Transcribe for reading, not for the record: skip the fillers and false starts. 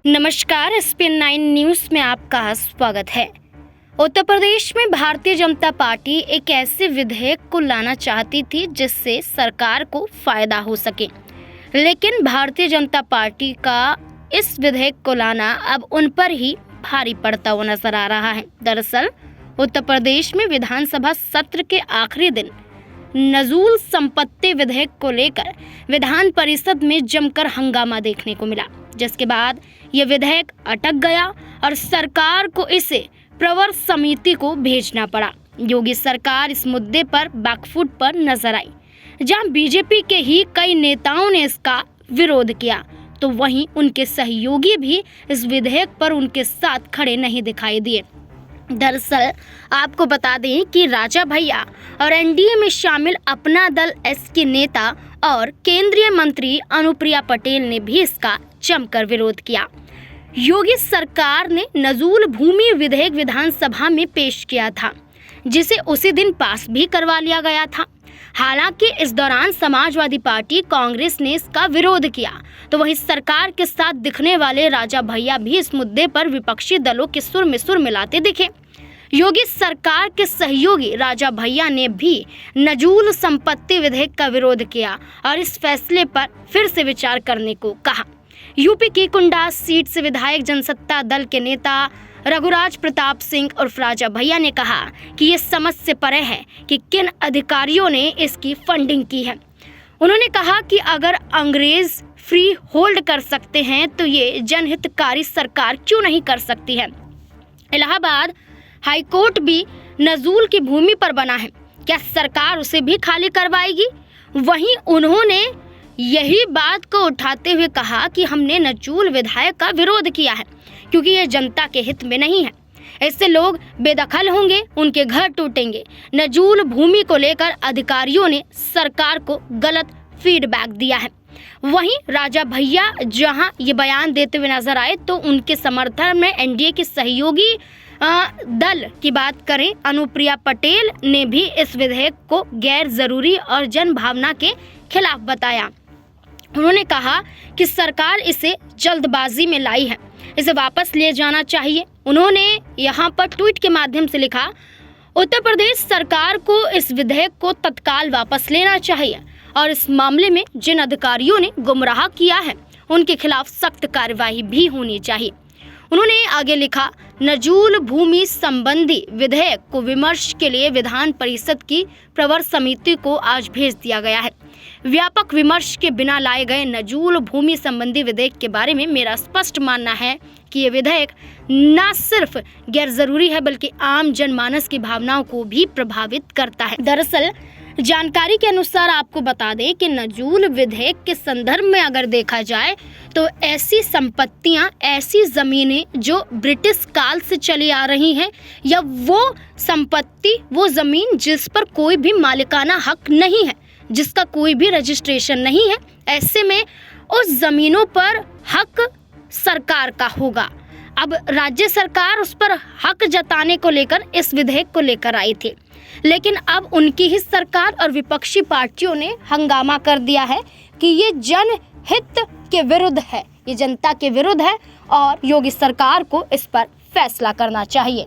नमस्कार, SPN9 news में आपका स्वागत है। उत्तर प्रदेश में भारतीय जनता पार्टी एक ऐसे विधेयक को लाना चाहती थी जिससे सरकार को फायदा हो सके, लेकिन भारतीय जनता पार्टी का इस विधेयक को लाना अब उन पर ही भारी पड़ता हुआ नजर आ रहा है। दरअसल उत्तर प्रदेश में विधानसभा सत्र के आखिरी दिन नजूल संपत्ति विधेयक को लेकर विधान परिषद में जमकर हंगामा देखने को मिला, जिसके बाद यह विधेयक अटक गया और सरकार को इसे प्रवर समिति को भेजना पड़ा। योगी सरकार इस मुद्दे पर बैकफुट पर नजर आई। जहां बीजेपी के ही कई नेताओं ने इसका विरोध किया, तो वहीं उनके सहयोगी भी इस विधेयक पर उनके साथ खड़े नहीं दिखाई दिए। दरअसल आपको बता दें कि राजा भैया और एनडीए में शामिल अपना दल एस के नेता और केंद्रीय मंत्री अनुप्रिया पटेल ने भी इसका जमकर विरोध किया। योगी सरकार ने नजूल भूमि विधेयक विधानसभा में पेश किया था, जिसे उसी दिन पास भी करवा लिया गया था। हालांकि इस दौरान समाजवादी पार्टी कांग्रेस ने इसका विरोध किया, तो वहीं सरकार के साथ दिखने वाले राजा भैया भी इस मुद्दे पर विपक्षी दलों के सुर में सुर मिलाते दिखे। योगी सरकार के सहयोगी राजा भैया ने भी नजूल संपत्ति विधेयक का विरोध किया और इस फैसले पर फिर से विचार करने को कहा। यूपी की कुंडा सीट से विधायक जनसत्ता दल के नेता रघुराज प्रताप सिंह उर्फ राजा भैया ने कहा कि ये समझ से परे है कि किन अधिकारियों ने इसकी फंडिंग की है। उन्होंने कहा कि अगर अंग्रेज फ्री होल्ड कर सकते हैं तो ये जनहितकारी सरकार क्यों नहीं कर सकती है। इलाहाबाद हाईकोर्ट भी नजूल की भूमि पर बना है, क्या सरकार उसे भी खाली करवाएगी। वहीं उन्होंने यही बात को उठाते हुए कहा कि हमने नजूल विधेयक का विरोध किया है क्योंकि ये जनता के हित में नहीं है। इससे लोग बेदखल होंगे, उनके घर टूटेंगे। नजूल भूमि को लेकर अधिकारियों ने सरकार को गलत फीडबैक दिया है। वहीं राजा भैया जहां ये बयान देते हुए नजर आए, तो उनके समर्थन में एनडीए के सहयोगी दल की बात करें, अनुप्रिया पटेल ने भी इस विधेयक को गैर जरूरी और जन भावना के खिलाफ बताया। उन्होंने कहा कि सरकार इसे जल्दबाजी में लाई है, इसे वापस ले जाना चाहिए। उन्होंने यहाँ पर ट्वीट के माध्यम से लिखा, उत्तर प्रदेश सरकार को इस विधेयक को तत्काल वापस लेना चाहिए और इस मामले में जिन अधिकारियों ने गुमराह किया है उनके खिलाफ सख्त कार्रवाई भी होनी चाहिए। उन्होंने आगे लिखा, नजूल भूमि संबंधी विधेयक को विमर्श के लिए विधान परिषद की प्रवर समिति को आज भेज दिया गया है। व्यापक विमर्श के बिना लाए गए नजूल भूमि संबंधी विधेयक के बारे में मेरा स्पष्ट मानना है कि ये विधेयक न सिर्फ गैर जरूरी है बल्कि आम जनमानस की भावनाओं को भी प्रभावित करता है। दरअसल जानकारी के अनुसार आपको बता दें कि नजूल विधेयक के संदर्भ में अगर देखा जाए तो ऐसी संपत्तियां, ऐसी ज़मीनें जो ब्रिटिश काल से चली आ रही हैं, या वो संपत्ति, वो ज़मीन जिस पर कोई भी मालिकाना हक नहीं है, जिसका कोई भी रजिस्ट्रेशन नहीं है, ऐसे में उस ज़मीनों पर हक सरकार का होगा। अब राज्य सरकार उस पर हक जताने को लेकर इस विधेयक को लेकर आई थी, लेकिन अब उनकी ही सरकार और विपक्षी पार्टियों ने हंगामा कर दिया है कि ये जनहित के विरुद्ध है, ये जनता के विरुद्ध है और योगी सरकार को इस पर फैसला करना चाहिए।